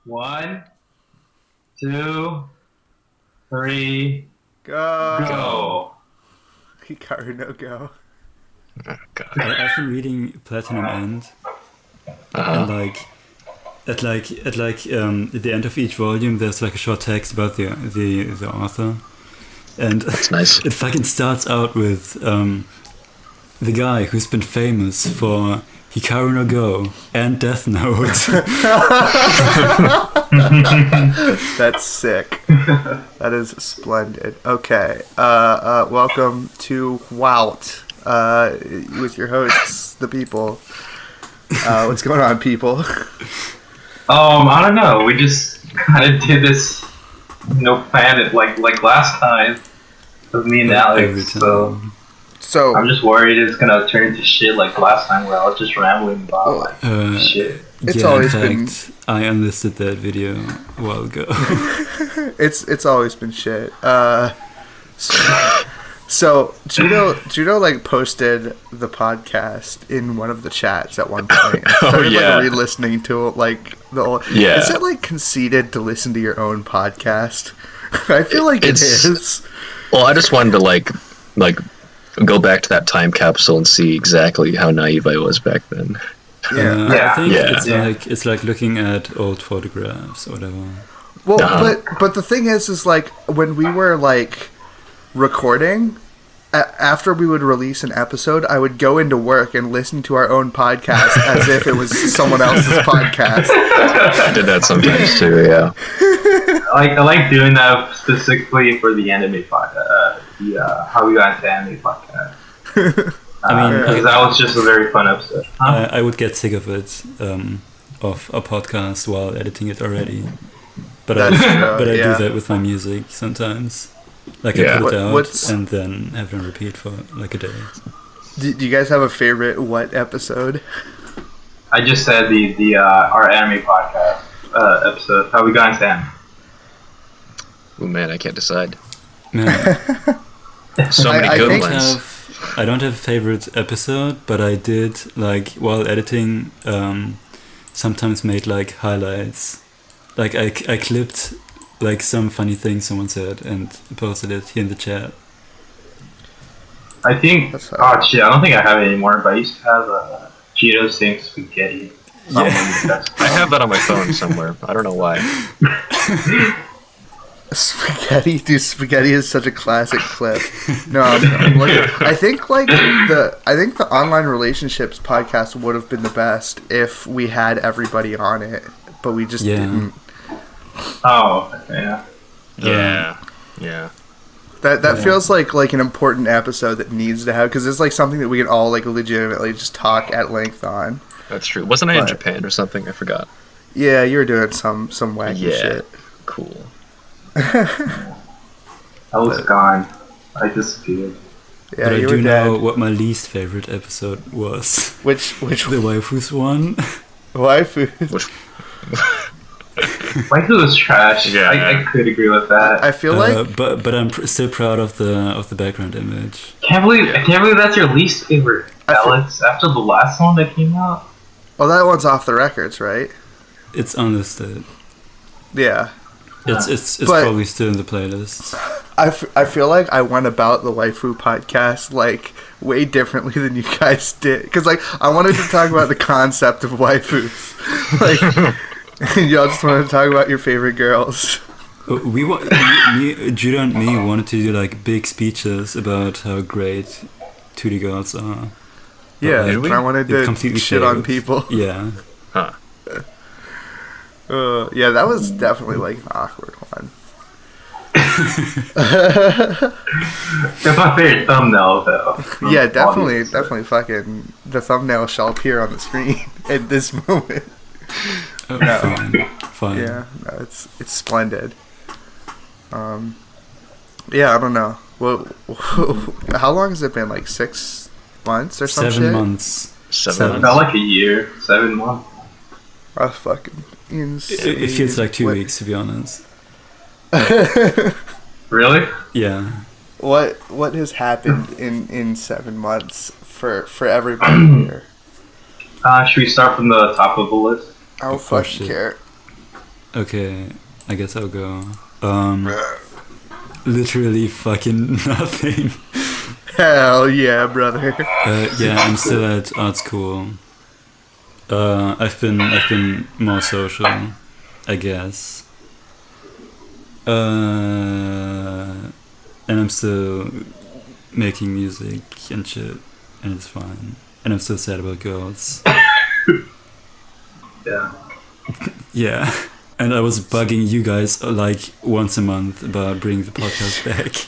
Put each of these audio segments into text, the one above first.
1, 2, 3, go. Hikaru no go. Oh, God. I've been reading Platinum End, and at the end of each volume, there's like a short text about the author, and That's nice. it fucking starts out with the guy who's been famous for Hikaru no Go and Death Note. That's sick. That is splendid. Okay. Welcome to WHAWWT. With your hosts, the people. What's going on, people? I don't know. We just kind of did this no plan it like last time with me and Every Alex. time. So I'm just worried it's gonna turn into shit like last time where I was just rambling about shit. It's yeah, always in fact, I unlisted that video a while ago. it's always been shit. So Joodough like posted the podcast in one of the chats at one point. I started like re-listening to it, like the old. Yeah. Is it like conceited to listen to your own podcast? I feel like it is. Well, I just wanted to like go back to that time capsule and see exactly how naive I was back then. I think Yeah. it's like looking at old photographs or whatever. Well, but the thing is like when we were like recording, after we would release an episode, I would go into work and listen to our own podcast as if it was someone else's podcast. I did that sometimes too. Yeah. I like doing that specifically for the anime podcast, How We Got Into Anime podcast. I mean, because that was just a very fun episode. I would get sick of it, of a podcast while editing it already. But I do that with my music sometimes. Like I put it out and then have it on repeat for like a day. Do you guys have a favorite what episode? I just said the our anime podcast episode, How We Got Into Anime. Oh man, I can't decide. Man, So many good ones. I don't have a favorite episode, but I did like while editing. Sometimes made like highlights. Like I clipped like some funny thing someone said and posted it here in the chat. I think. Oh shit! I don't think I have it anymore. But I used to have Joodough saying spaghetti. Yeah. I have that on my phone somewhere. I don't know why. Spaghetti, dude! Spaghetti is such a classic clip. No, I'm looking. I think the online relationships podcast would have been the best if we had everybody on it, but we just didn't. Oh, yeah. Yeah. That feels like an important episode that needs to have, because it's like something that we can all like legitimately just talk at length on. That's true. Wasn't I in Japan or something? I forgot. Yeah, you were doing some wacky shit. Cool. I was gone. I disappeared. Yeah, but you I were do dead. know what my least favorite episode was. Which The waifus one. waifu? Waifu was trash. Yeah. I could agree with that. I feel like, but I'm still proud of the background image. I can't believe that's your least favorite, Alex. After the last one that came out. well, that one's off the records, right? It's unlisted. Yeah. It's But- probably still in the playlist. I feel like I went about the waifu podcast like way differently than you guys did, because like I wanted to talk about the concept of waifus, like, and y'all just wanted to talk about your favorite girls. Joodough and me wanted to do like big speeches about how great 2D girls are. Yeah, like, and I wanted it to completely shit on failed. people. Yeah. Huh. Yeah, that was definitely like an awkward one. That's my favorite thumbnail, though. Yeah, definitely fucking the thumbnail shall appear on the screen at this moment. Fine. Yeah, no, it's splendid. Yeah, I don't know. Well, how long has it been? Like 6 months or some 7 shit? months. 7 It months. felt like a year, 7 months. That's fucking insane. It feels like 2 weeks, to be honest. Really? Yeah. What has happened in 7 months for everybody here? Should we start from the top of the list? I don't Of course fucking you- care. Okay, I guess I'll go. Literally fucking nothing. Hell yeah, brother. Yeah, I'm still at art school. I've been more social, I guess. And I'm still making music and shit, and it's fine. And I'm still sad about girls. Yeah. Yeah. And I was bugging you guys like once a month about bringing the podcast back.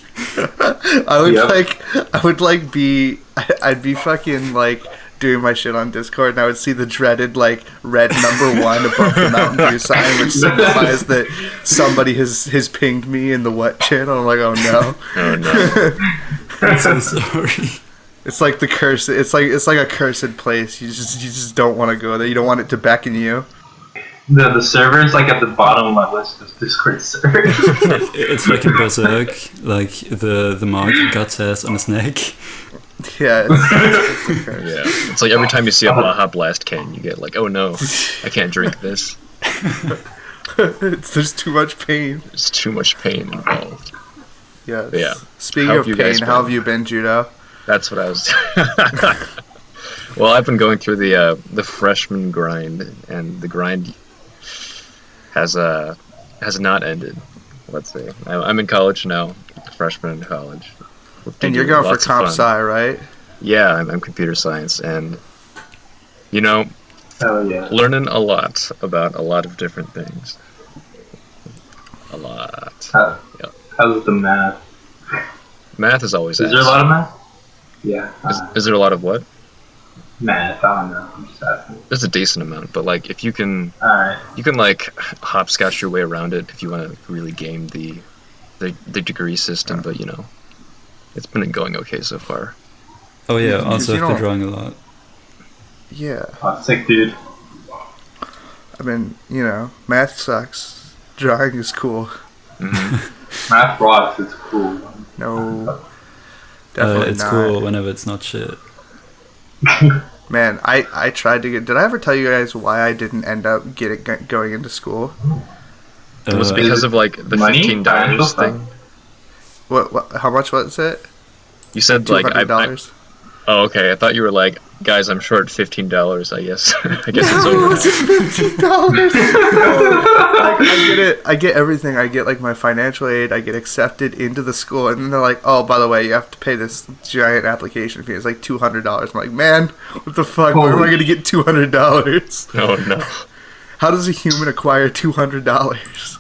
I'd be fucking like doing my shit on Discord, and I would see the dreaded like red number 1 above the Mountain Dew sign, which signifies that somebody has pinged me in the what channel. I'm like, oh no. Oh no. I'm so sorry. It's like the curse. It's like a cursed place. You just don't want to go there. You don't want it to beckon you. The server's like at the bottom of my list of Discord servers. It's like in Berserk, like the mark Guts has on his neck. Yeah. It's a curse. Yeah. It's like every time you see a Baja Blast can, you get like, oh no, I can't drink this. There's too much pain. There's too much pain involved. Yes. Yeah. Speaking How of have you pain, guys how been? have you been, Joodough? That's what I was. Well, I've been going through the freshman grind, and the grind has not ended. Let's say I'm in college now, freshman in college. And you're going for Lots of comp fun. sci, right? Yeah, I'm computer science, and you know, Oh yeah. learning a lot about a lot of different things. A lot. How's the math? Math is always. Is there a lot of math? Yeah. Is there a lot of what? Math. I don't know. I'm just asking. There's a decent amount, but like if you can, Alright. you can like hopscotch your way around it if you want to really game the degree system. But you know, it's been going okay so far. Oh yeah, Because also you I've been don't- drawing a lot. Yeah. Oh, sick, dude. I mean, math sucks. Drawing is cool. Mm-hmm. Math rocks. It's cool. No. Definitely It's not. cool whenever it's not shit. Man, I tried to get... Did I ever tell you guys why I didn't end up going into school? It was Uh, because of like the Money? $15 Financial thing. What? How much was it? You said like $200. oh okay. I thought you were like, guys, I'm short $15. I guess I guess it's No, over. it wasn't $15. I get it. I get everything. I get like my financial aid. I get accepted into the school, and then they're like, "Oh, by the way, you have to pay this giant application fee. It's like $200." I'm like, "Man, what the fuck? Where am I gonna get $200? Oh no. How does a human acquire $200?"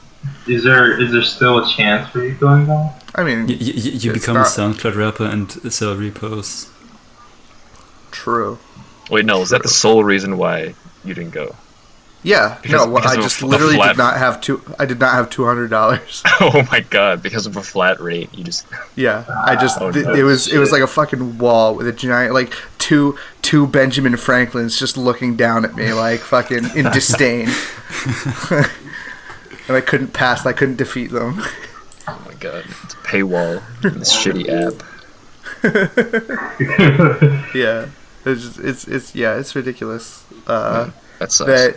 Is there still a chance for you going there? I mean, You it's become not a SoundCloud rapper and sell repos. true. Wait, no. Was that the sole reason why you didn't go? Yeah, Because- no, because I of just a literally flat- did not have I did not have $200. Oh my god! Because of a flat rate, you just. Yeah, I just Oh, it was shit. like a fucking wall with a giant like two Benjamin Franklins just looking down at me like fucking in disdain, and I couldn't pass. I couldn't defeat them. Oh my god! It's a paywall in this shitty app. Yeah, it's ridiculous. That sucks. That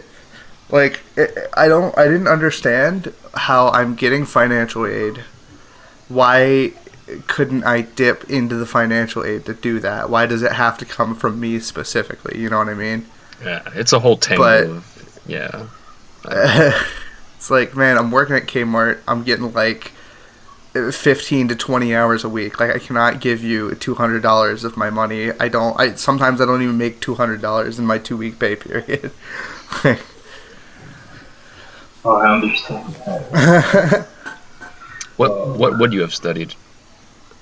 like I didn't understand how I'm getting financial aid. Why couldn't I dip into the financial aid to do that? Why does it have to come from me specifically? You know what I mean? Yeah, it's a whole tangle But- of yeah. It's like, man, I'm working at Kmart. I'm getting like 15 to 20 hours a week. Like, I cannot give you $200 of my money. Sometimes I don't even make $200 in my 2-week pay period. Oh, I understand that. What would you have studied?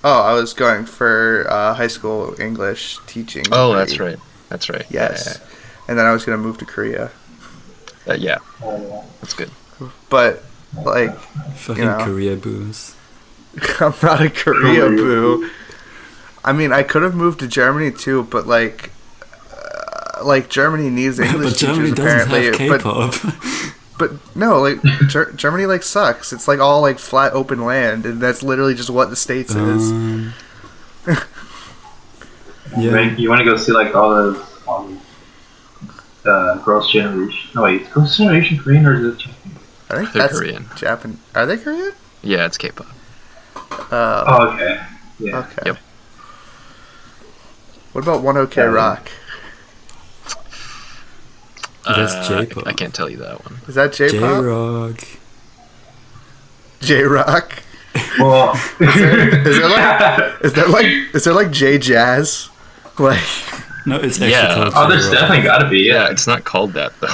Oh, I was going for high school English teaching. Oh, degree. that's right. That's right. Yes. And then I was going to move to Korea. Yeah, Oh, yeah. that's good. But, like, Fucking know. career booze. I'm not a Korea boo. I mean, I could have moved to Germany too, but like Germany needs English But Germany teachers doesn't apparently. have K-pop. But no, like Germany like sucks. It's like all like flat open land, and that's literally just what the states is. Yeah. You want to go see like all those Girls' Generation? No wait, is Girls' Generation Korean or is it Japanese? I think They're that's Korean. Japan. Are they Korean? Yeah, it's K-pop. Oh, okay. Yeah. Okay. Yep. What about One OK Yeah. Rock? That's J-pop. I can't tell you that one. Is that J-pop? J-rock. J-rock. Well, Is there like J-jazz? Like, No, it's actually Yeah. called oh, there's J-rock. definitely got to be. Yeah, Yeah. it's not called that though.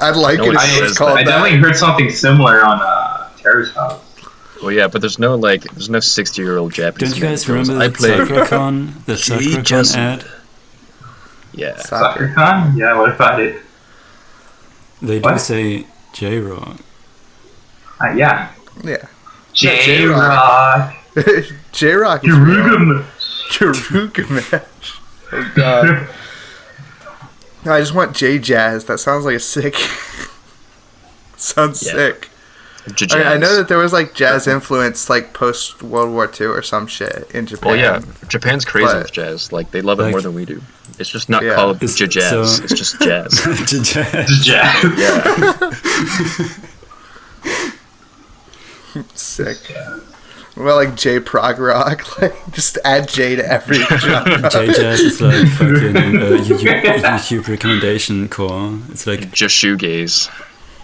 I'd like No it one if says it was called I that. definitely heard something similar on Terrace House. Well, yeah, but there's no 60-year-old Japanese. Don't you guys man who remember goes, the I play SakuraCon? The SakuraCon J-Jazz. ad? Yeah. Soccer. SoccerCon? Yeah, what about it? They do What? say J-rock. Yeah. Yeah. J-Rock. J-rock is Joodough. Garuga Mash. Oh god. No, I just want J-Jazz. That sounds like a sick. Sounds Yeah. sick. Jazz. I know that there was like jazz influence like post World War II or some shit in Japan. Well, yeah, Japan's crazy But- with jazz. Like they love it Like- more than we do. It's just not Yeah. called It's- jazz. so- It's just jazz. Jazz. Jazz. Sick. Well, like J prog rock, like just add J to every genre. J-Jazz is like fucking YouTube recommendation core. It's like Just shoegaze.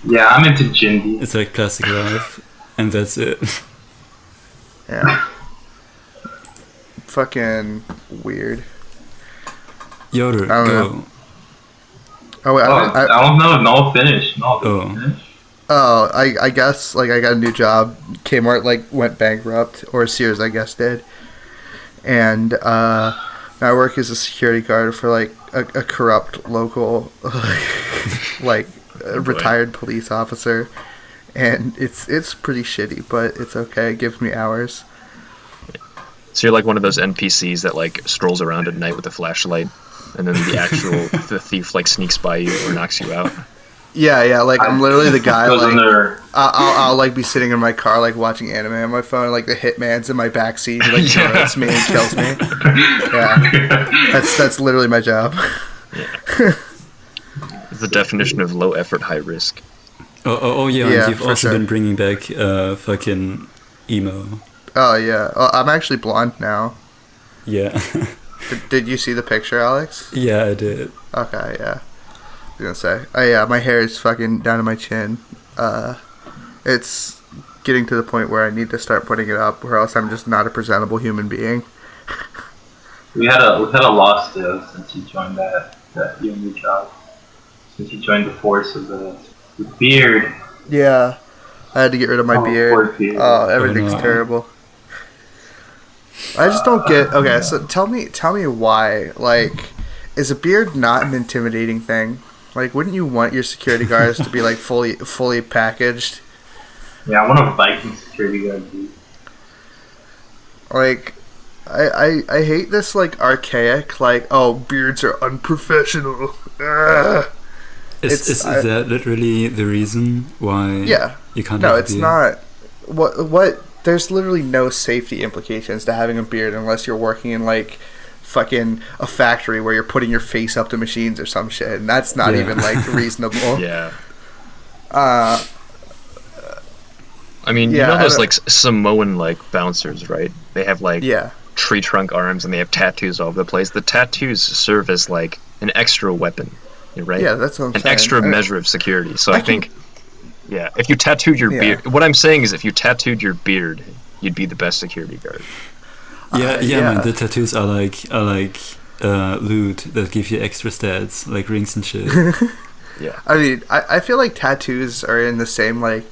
Yeah, I'm into Jindy. it's like classic life, and that's it. Yeah. Fucking weird. YODR, I don't go. know. Oh wait, Oh, I don't know if Null finished. Null Oh. finished. I guess like I got a new job. Kmart like went bankrupt, or Sears I guess did, and I work as a security guard for like a corrupt local like retired police officer, and it's pretty shitty, but it's okay. It gives me hours. So you're like one of those NPCs that like strolls around at night with a flashlight, and then the thief like sneaks by you or knocks you out. Yeah, like I'm literally the guy. Goes in Like there. I'll like be sitting in my car like watching anime on my phone. Like the hitman's in my backseat, he, like hits me and kills me. Yeah, that's literally my job. It's the definition of low effort, high risk. Oh yeah, Yeah, and you've for also sure. been bringing back fucking emo. Oh yeah, I'm actually blonde now. Yeah. Did you see the picture, Alex? Yeah, I did. Okay, yeah. I was gonna say, oh yeah, my hair is fucking down to my chin. It's getting to the point where I need to start putting it up, or else I'm just not a presentable human being. We had a loss though since you joined that your new job. Since you joined the force of the beard. Yeah, I had to get rid of my Oh, poor beard. beard. Oh, everything's no. terrible. I just don't get. Okay, so tell me why. Like, is a beard not an intimidating thing? Like, wouldn't you want your security guards to be like fully packaged? Yeah, I want a Viking security guard, dude. Like, I hate this like archaic like, oh, beards are unprofessional. Ugh. Is that literally the reason why Yeah. you can't No, have a it's beard? not. What? There's literally no safety implications to having a beard unless you're working in like fucking a factory where you're putting your face up to machines or some shit, and that's not Yeah. even like reasonable. Yeah. Uh, I mean, Yeah, you know I those don't- like Samoan like bouncers, right? They have like yeah. tree trunk arms and they have tattoos all over the place. The tattoos serve as like an extra weapon, right? Yeah, that's what I'm An saying. extra I mean, measure of security. So I I think, yeah, if you tattooed your Yeah. beard, what I'm saying is if you tattooed your beard, you'd be the best security guard. Yeah, yeah. man. The tattoos are like loot that give you extra stats, like rings and shit. I mean, I feel like tattoos are in the same like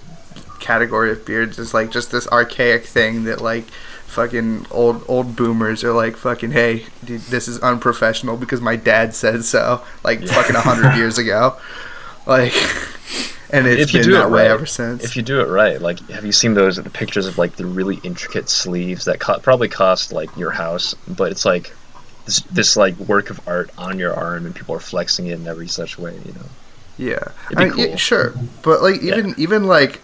category of beards as like just this archaic thing that like fucking old boomers are like fucking, hey, dude, this is unprofessional because my dad said so, like fucking 100 years ago, like, and it's If you been do that it way right- ever since. If you do it right, like, have you seen the pictures of like the really intricate sleeves that probably cost like your house, but it's like this like work of art on your arm, and people are flexing it in every such way, you know? Yeah, It'd be I mean, yeah, cool. sure, but like even like,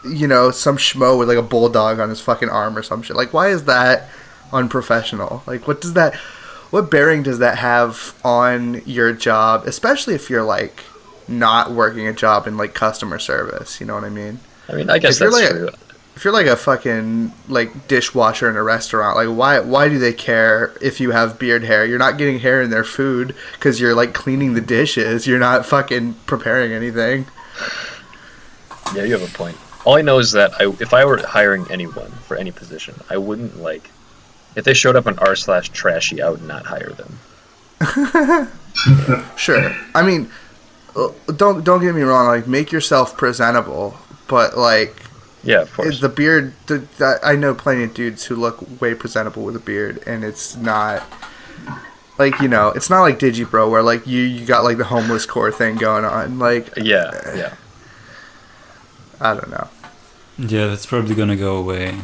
you know, some schmo with like a bulldog on his fucking arm or some shit. Like, why is that unprofessional? Like, what bearing does that have on your job? Especially if you're like not working a job in like customer service. You know what I mean? I mean, I guess If you're that's like true. If you're like a fucking like dishwasher in a restaurant, like why do they care if you have beard hair? You're not getting hair in their food because you're like cleaning the dishes. You're not fucking preparing anything. Yeah, you have a point. All I know is that if I were hiring anyone for any position, I wouldn't like if they showed up on r/trashy, I would not hire them. Sure. I mean, don't get me wrong. Like, make yourself presentable, but like, Yeah, of course. the beard. I know plenty of dudes who look way presentable with a beard, and it's not like, you know, it's not like Digibro where like you got like the homeless core thing going on. Like, Yeah. I don't know. Yeah, that's probably gonna go away,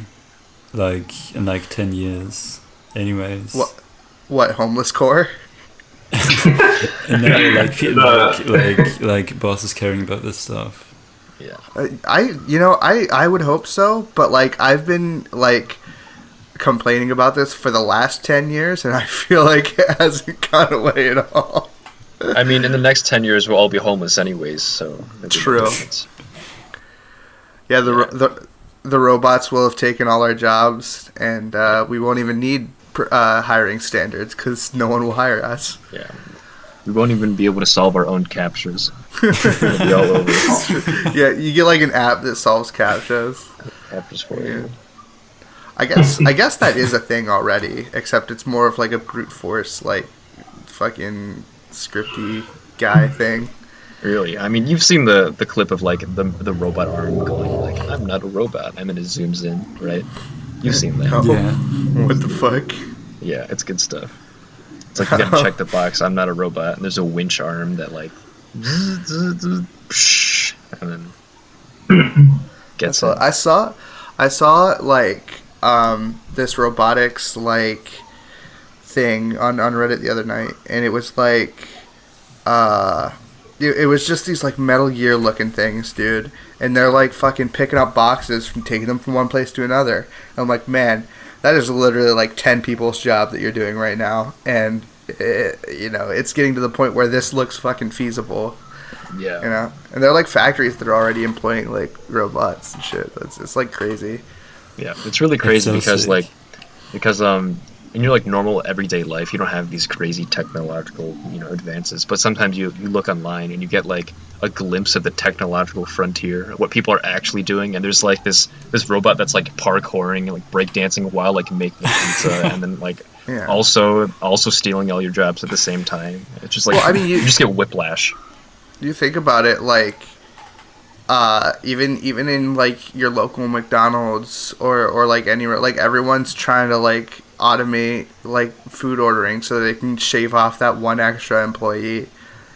like in like 10 years. Anyways. What homeless core? And now, like bosses caring about this stuff. Yeah. I would hope so, but like I've been like complaining about this for the last 10 years, and I feel like it hasn't gone away at all. I mean, in the next 10 years, we'll all be homeless anyways, so... True. Yeah, the robots will have taken all our jobs, and we won't even need hiring standards because no one will hire us. Yeah. We won't even be able to solve our own captures. It'll be all over. Yeah, you get like an app that solves captchas. Captures for you. I guess that is a thing already, except it's more of like a brute force, like fucking scripty guy thing. Really? I mean, you've seen the clip of like the robot arm going like, I'm not a robot, and then it zooms in, right? You've seen that. Oh, Yeah. what the fuck? Yeah, it's good stuff. It's like you gotta check the box, I'm not a robot, and there's a winch arm that like and then gets it. I saw like this robotics like thing on Reddit the other night, and it was like it was just these like Metal Gear looking things, dude, and they're like fucking picking up boxes from taking them from one place to another. And I'm like, man, that is literally like 10 people's job that you're doing right now, and it's getting to the point where this looks fucking feasible. Yeah. You know, and they're like factories that are already employing like robots and shit. It's like crazy. Yeah, it's really crazy It's so because in your like normal everyday life, you don't have these crazy technological advances. But sometimes you look online and you get like a glimpse of the technological frontier, what people are actually doing. And there's like this robot that's like parkouring and like breakdancing while like making pizza, and then like also stealing all your jobs at the same time. It's just like, well, I mean, you just get whiplash. You think about it, like even in like your local McDonald's or like anywhere, like everyone's trying to like automate like food ordering so they can shave off that one extra employee.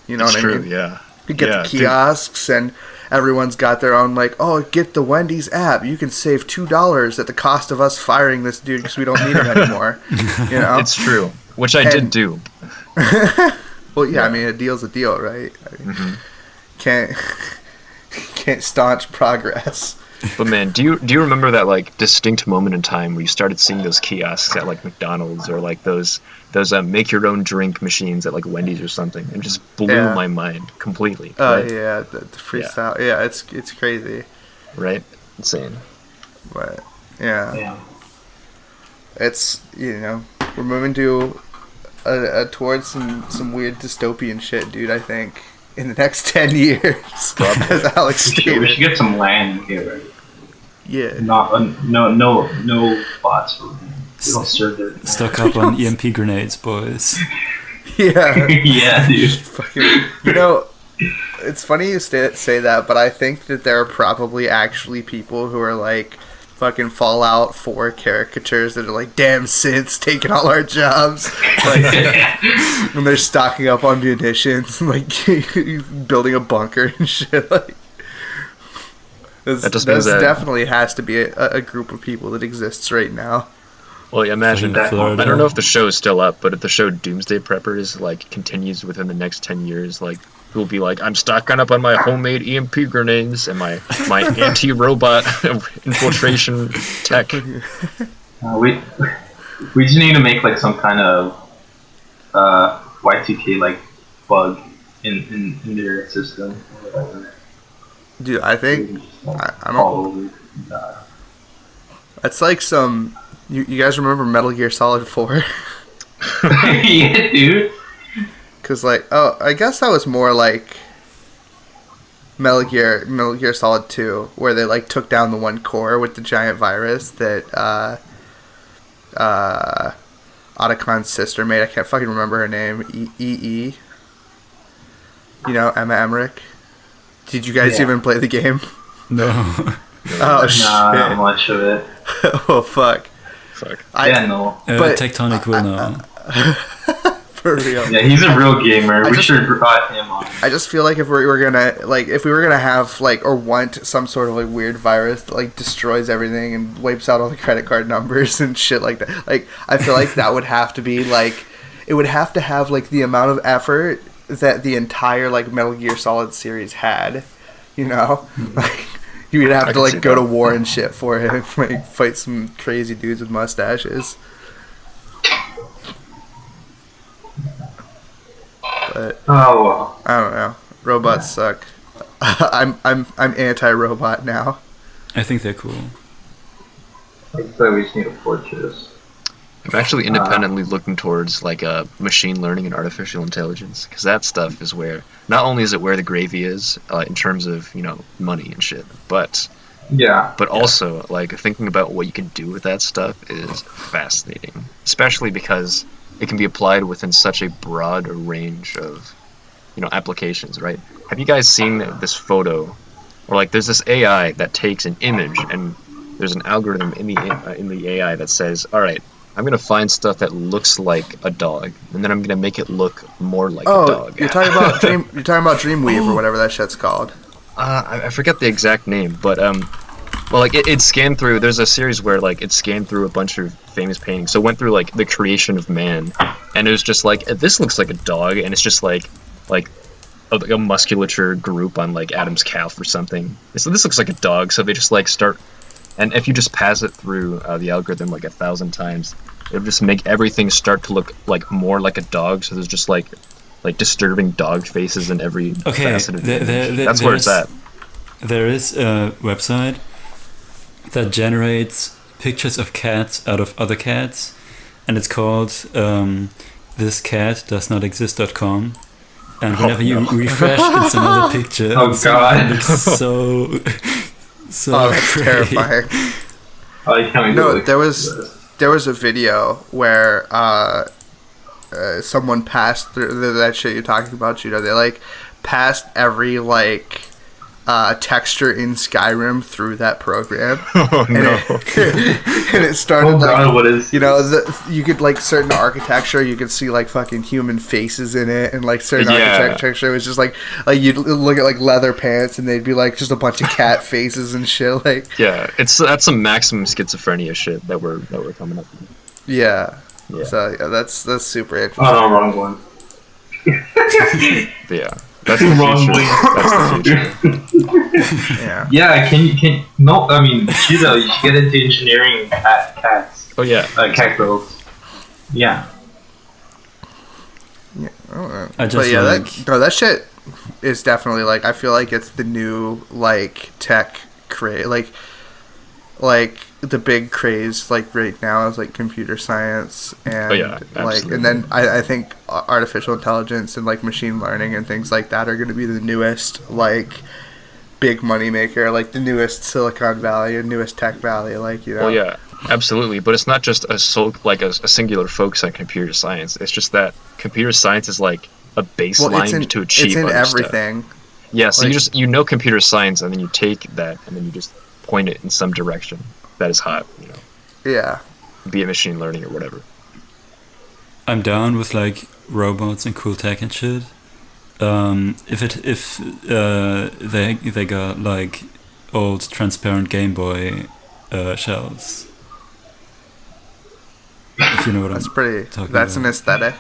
You know what I mean? Yeah. You get the kiosks, and everyone's got their own like, oh, get the Wendy's app. You can save $2 at the cost of us firing this dude because we don't need him anymore. You know, it's true, which I did do. Well, yeah, I mean, a deal's a deal, right? I mean, can't staunch progress. But man, do you remember that like distinct moment in time where you started seeing those kiosks at like McDonald's, or like those make your own drink machines at like Wendy's or something, and just blew my mind completely. Oh right? yeah, the freestyle. Yeah, it's crazy. Right? Insane. But yeah. It's we're moving to towards some weird dystopian shit, dude. I think in the next 10 years, as Alex stated. We should get some land here. Yeah. No bots. We don't serve it. Stock up on EMP grenades, boys. Yeah. Yeah, dude. It's funny you say that, but I think that there are probably actually people who are like fucking Fallout 4 caricatures that are like, damn synths taking all our jobs. Like, when they're stocking up on munitions, like building a bunker and shit. Like, that definitely has to be a group of people that exists right now. Well, imagine that. I don't know if the show is still up, but if the show Doomsday Preppers like continues within the next 10 years, like who'll be like, I'm stocking up on my homemade EMP grenades and my anti-robot infiltration tech. We just need to make like some kind of Y2K like bug in their system or whatever. Dude, I think They just, like, I don't. fall over and die. That's like some. You guys remember Metal Gear Solid 4? Yeah, dude. Because like, oh, I guess that was more like Metal Gear Solid 2, where they like took down the one core with the giant virus that Otacon's sister made. I can't fucking remember her name. E. You know, Emma Emmerich. Did you guys even play the game? No. Oh shit! Not much of it. Oh fuck! No. But- Tectonic will know. For real. Yeah, he's a real gamer. We just- should have brought him on. I just feel like if we were gonna have like or want some sort of like weird virus that like destroys everything and wipes out all the credit card numbers and shit like that, like I feel like that would have to be like it would have to have like the amount of effort that the entire like Metal Gear Solid series had, you know, like you would have to like go to war and shit for it, like fight some crazy dudes with mustaches. But Oh well. I don't know. Robots suck. I'm anti-robot now. I think they're cool. I thought we just need a fortress. I'm actually independently looking towards like machine learning and artificial intelligence, because that stuff is where not only is it where the gravy is in terms of money and shit, but also like thinking about what you can do with that stuff is fascinating, especially because it can be applied within such a broad range of applications, right? Have you guys seen this photo, or like there's this AI that takes an image and there's an algorithm in the AI that says, all right, I'm gonna find stuff that looks like a dog, and then I'm gonna make it look more like a dog. You're talking about Dreamweave or whatever that shit's called. I forget the exact name, but well, like it scanned through. There's a series where like it scanned through a bunch of famous paintings. So it went through like the creation of man, and it was just like this looks like a dog, and it's just like a musculature group on like Adam's calf or something. So this looks like a dog. So they just like start. And if you just pass it through the algorithm like 1,000 times, it'll just make everything start to look like more like a dog. So there's just like disturbing dog faces in every facet of the image. That's where it's at. There is a website that generates pictures of cats out of other cats, and it's called thiscatdoesnotexist.com. And whenever you refresh, it's another picture. Oh god! It looks so that's great. terrifying. There was a video where someone passed through that shit you're talking about, Joodough. They like passed every like texture in Skyrim through that program. Oh no! And it started what is you could like certain architecture, you could see like fucking human faces in it, and like certain architecture was just like you'd look at like leather pants and they'd be like just a bunch of cat faces and shit. Like that's some maximum schizophrenia shit that we're coming up with. Yeah. So that's super interesting. Oh no, wrong one. Yeah. That's the future. Yeah. Yeah, can no, I mean, Joodough, you should get into engineering cats. Oh yeah. Cat girls. Yeah. Yeah. I just that shit is definitely like, I feel like it's the new like tech craze, like the big craze like right now is like computer science and and then I think artificial intelligence and like machine learning and things like that are going to be the newest like big money maker, like the newest Silicon Valley and newest tech valley, like Well, yeah, absolutely. But it's not just a singular focus on computer science. It's just that computer science is like a baseline to achieve. It's in other everything. Stuff. Yeah, so you know computer science, and then you take that and then you just point it in some direction that is hot, Yeah. Be it machine learning or whatever. I'm down with like robots and cool tech and shit. If they got like old transparent Game Boy shells. If you know what That's I'm pretty. talking That's about. an aesthetic.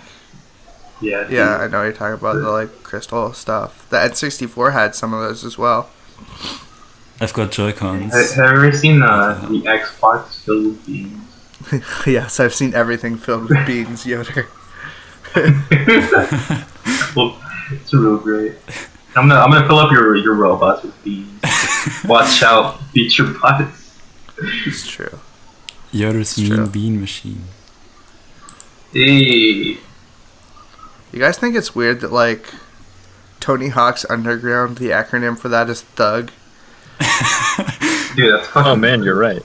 Yeah. Yeah, I know what you're talking about, the like crystal stuff. The N64 had some of those as well. I've got Joy-Cons. Have you ever seen the Xbox filled with beans? Yes, I've seen everything filled with beans, Yoder. Well, It's real great. I'm gonna fill up your robots with beans. Watch out, feature bots. It's true. Yoda's It's true. mean bean machine. Hey. You guys think it's weird that like Tony Hawk's Underground, the acronym for that is Thug? Dude, that's fucking. Oh man, you're right.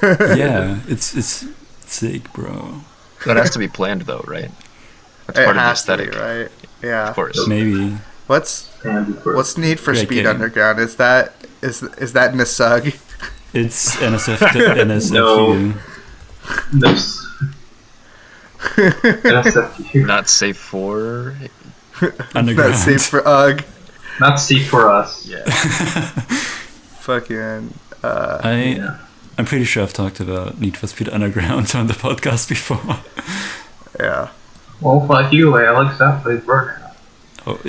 Yeah, it's sick, bro. That has to be planned though, right? That's It part of the has to be, aesthetic, right? Yeah. of course. Maybe. What's Need for Great Speed game. Underground? Is that Nasug? It's NSFW. No. NSFW. Not safe for. Underground. Not safe for UG. Not C for us. Yeah. Fucking. I'm pretty sure I've talked about Need for Speed Underground on the podcast before. Yeah. Well, fuck you, Alex. That plays Burnout. Oh,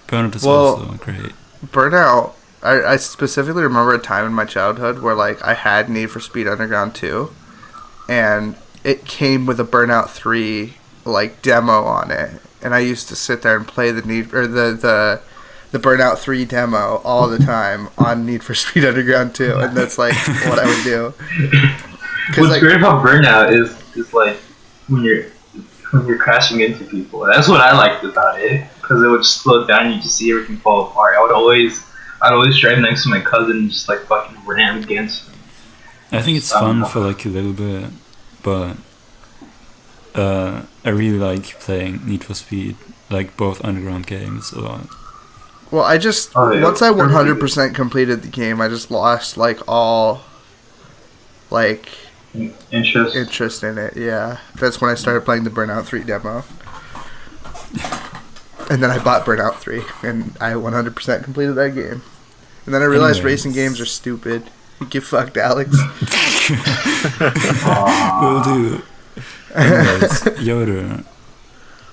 Burnout is Well- also great. Burnout. I specifically remember a time in my childhood where like I had Need for Speed Underground 2, and it came with a Burnout 3 like demo on it, and I used to sit there and play the Burnout 3 demo all the time on Need for Speed Underground 2, and that's like what I would do. What's like, great about Burnout is like when you're crashing into people. That's what I liked about it, because it would just slow down and you just see everything fall apart. I'd always drive next to my cousin and just like fucking ram against him. I think it's fun for like a little bit, but I really like playing Need for Speed, like both Underground games a lot. well, I just once I 100% completed the game, I just lost like all like interest in it. Yeah, that's when I started playing the Burnout 3 demo, and then I bought Burnout 3, and I 100% completed that game. And then I realized Anyways. racing games are stupid. Get fucked, Alex. Will do. Anyways, YODR,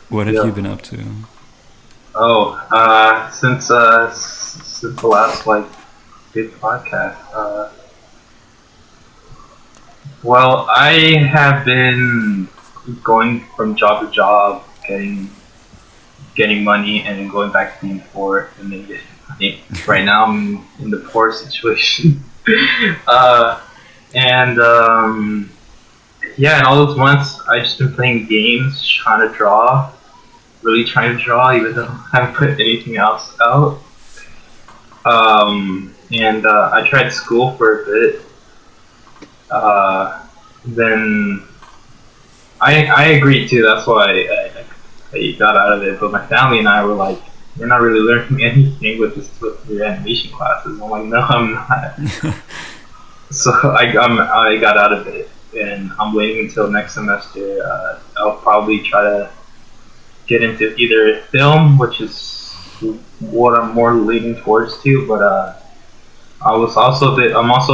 what have Yeah. you been up to? Oh, since the last like big podcast. Well, I have been going from job to job, getting money, and then going back to being poor, and then getting money. Right now, I'm in the poor situation. Yeah, and all those months, I've just been playing games, trying to draw, even though I haven't put anything else out. I tried school for a bit. Then I agreed too. That's why I got out of it. But my family and I were like, "You're not really learning anything with your animation classes." I'm like, "No, I'm not." So I got out of it, and I'm waiting until next semester. I'll probably try to get into either film, which is what I'm more leaning towards to, but I'm also a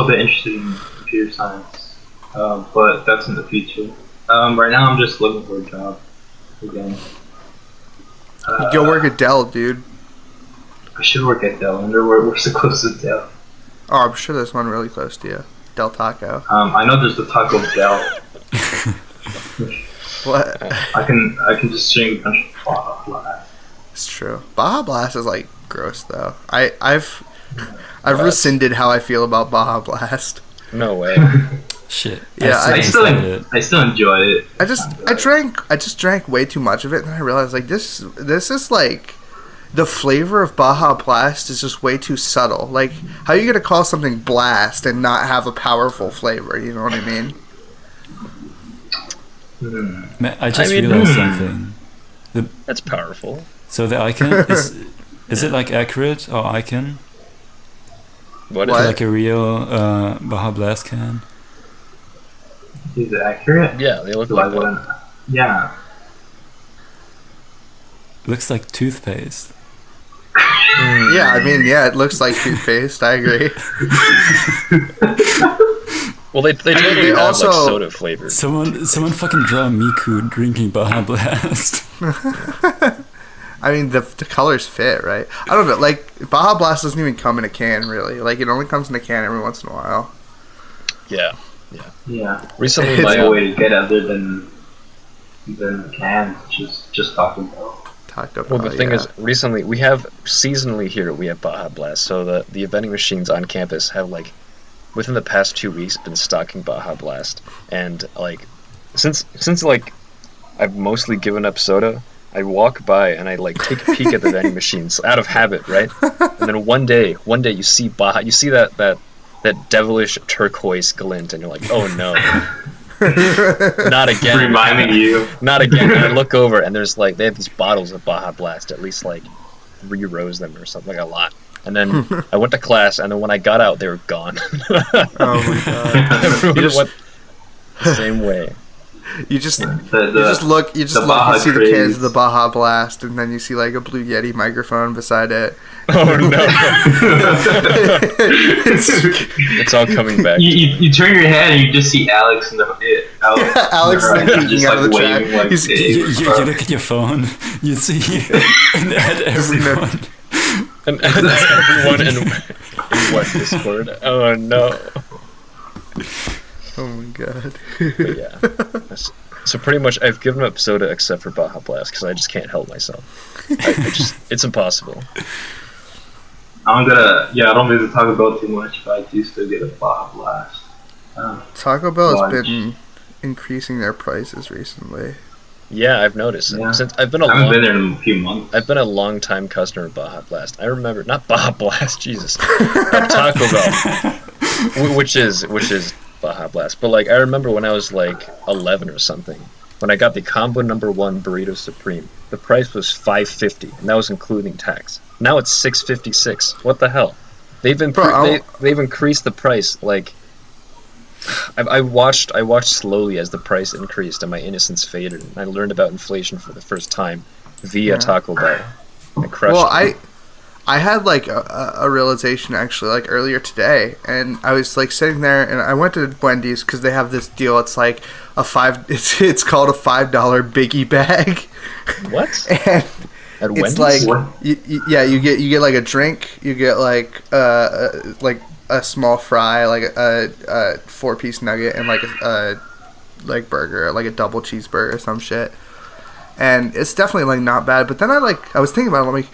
bit interested in computer science, but that's in the future. Right now I'm just looking for a job again. Go work at Dell, dude. I should work at Dell. I wonder we're so close to Dell. Oh, I'm sure there's one really close to you. Del Taco. I know there's the Taco Bell. What? I can just drink a bunch of Baja Blast. It's true. Baja Blast is like gross though. I've rescinded how I feel about Baja Blast. No way. Shit. Yeah, I still enjoy it. I just drank way too much of it, and then I realized like this is like the flavor of Baja Blast is just way too subtle. Like, how are you gonna call something blast and not have a powerful flavor? You know what I mean? Man, I just realized something. That's powerful. So the icon is it like accurate or icon? What What? is Like a real Baja Blast can? Is it accurate? it? Yeah, they look Do I like that. want? Yeah. Looks like toothpaste. Yeah, I mean, yeah, it looks like toothpaste. I agree. Well, they totally they have also- like soda flavors. Someone fucking draw Miku drinking Baja Blast. I mean, the colors fit, right? I don't know. Like, Baja Blast doesn't even come in a can, really. Like, it only comes in a can every once in a while. Yeah. Yeah. Recently, It's my a way to get other than cans. Just Taco Bell. Taco Bell. Well, the thing is, recently we have seasonally here we have Baja Blast, so the vending machines on campus have like within the past 2 weeks been stocking Baja Blast, and like since like I've mostly given up soda, I walk by and I like take a peek at the vending machines out of habit, right? And then one day you see Baja, you see that devilish turquoise glint, and you're like, oh no. Not again. Reminding you. Not again. And I look over and there's like they have these bottles of Baja Blast, at least like 3 rows of them or something, like a lot. And then I went to class, and then when I got out, they were gone. Oh my god! Everyone went the same way. You just The look, you Baja see the craze. cans of the Baja Blast, and then you see like a Blue Yeti microphone beside it. Oh no! It's all coming back. You turn your head and you just see Alex in the Alex right, like just out of the waving track. like You look at your phone, you see and add everyone. And everyone in what Discord? Oh no! Oh my god! But yeah. So pretty much, I've given up soda except for Baja Blast because I just can't help myself. It's impossible. I don't visit Taco Bell too much, but I do still get a Baja Blast. Taco Bell has Large. been increasing their prices recently. Yeah, I've noticed. Yeah. Since I haven't been there in a few months. I've been a long time customer of Baja Blast. I remember not Baja Blast, Jesus, Taco Bell, which is Baja Blast. But like I remember when I was like 11 or something, when I got the combo #1 burrito supreme, the price was $5.50, and that was including tax. Now it's $6.56. What the hell? They've increased the price. Like I watched slowly as the price increased and my innocence faded, and I learned about inflation for the first time via Taco Bell. I crushed it. I had like a realization actually like earlier today, and I was like sitting there, and I went to Wendy's because they have this deal. It's like it's called a $5 biggie bag. What? And At it's Wendy's? like you get like a drink, you get like a small fry, like a 4-piece nugget, and like a like burger, like a double cheeseburger or some shit. And it's definitely like not bad. But then I was thinking about it, I'm like,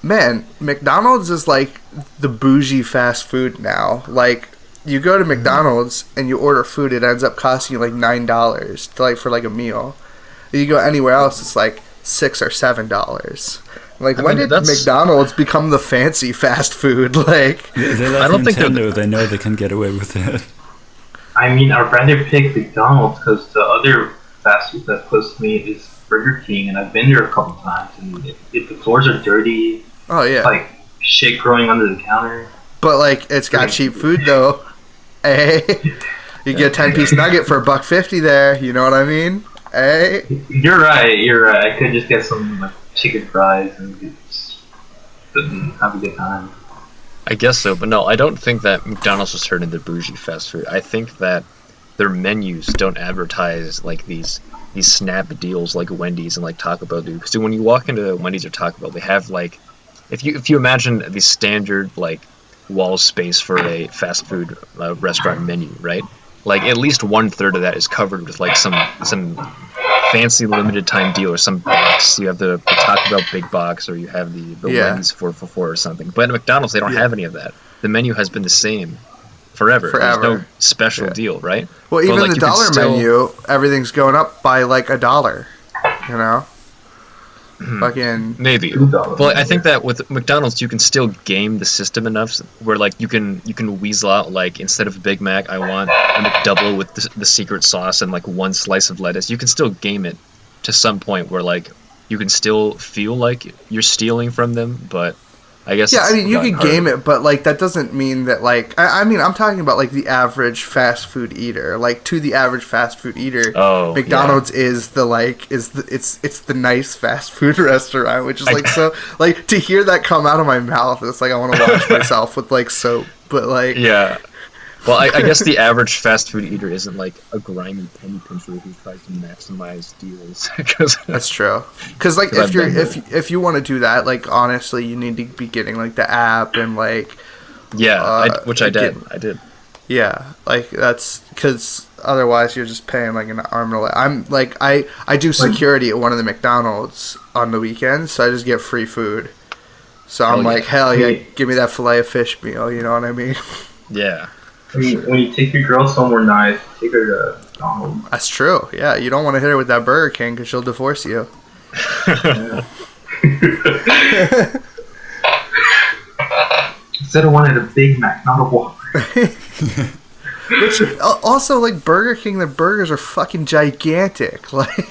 man, McDonald's is like the bougie fast food now. Like, you go to McDonald's and you order food, it ends up costing you like $9 to, like, for like a meal. You go anywhere else, it's like $6 or $7. Like, when did McDonald's become the fancy fast food? Like, They're like I don't think Nintendo. They know they can get away with it. I mean, I'd rather pick McDonald's because the other fast food that's close to me is Burger King, and I've been there a couple times, and the floors are dirty. oh yeah. Like shit growing under the counter. But like, it's got cheap food though. Hey, you get a 10-piece nugget for $1.50 there. You know what I mean? Hey, You're right. I could just get some like chicken fries and just have a good time. I guess so, but no, I don't think that McDonald's was turned into bougie fast food. I think that their menus don't advertise like these snap deals like Wendy's and like Taco Bell do. So when you walk into Wendy's or Taco Bell, they have like, if you imagine the standard like wall space for a fast food restaurant menu, right? Like at least 1/3 of that is covered with like some fancy limited time deal or some box. You have the Taco Bell big box, or you have the Wendy's 4 for $4 or something. But at McDonald's, they don't have any of that. The menu has been the same forever. There's no special deal, right? well, But, even like, the you can dollar still- menu, everything's going up by like $1. You know, fucking Maybe, but like, I think that with McDonald's you can still game the system enough where like you can weasel out, like, instead of a Big Mac, I want a McDouble with the secret sauce and like 1 slice of lettuce. You can still game it to some point where like you can still feel like you're stealing from them, but I guess yeah. I mean, you gotten can game harder. it, but like that doesn't mean that like I mean, I'm talking about like the average fast food eater. Like, to the average fast food eater, McDonald's is the it's the nice fast food restaurant, which is like so like to hear that come out of my mouth, it's like I want to wash myself with like soap, but like Yeah. Well, I guess the average fast food eater isn't like a grimy penny pincher who tries to maximize deals. That's true. Because like if you want to do that, like honestly, you need to be getting like the app and like which I did. Yeah, like that's because otherwise you're just paying like an arm and a leg. I'm like I do security at one of the McDonald's on the weekends, so I just get free food. So I'm Hell yeah. like, hell yeah, give me that fillet of fish meal. You know what I mean? Yeah. When you take your girl somewhere nice, take her to McDonald's. That's true. Yeah, you don't want to hit her with that Burger King because she'll divorce you. Yeah. Instead of wanting a Big Mac, not a Whopper. Which also like Burger King, the burgers are fucking gigantic. Like.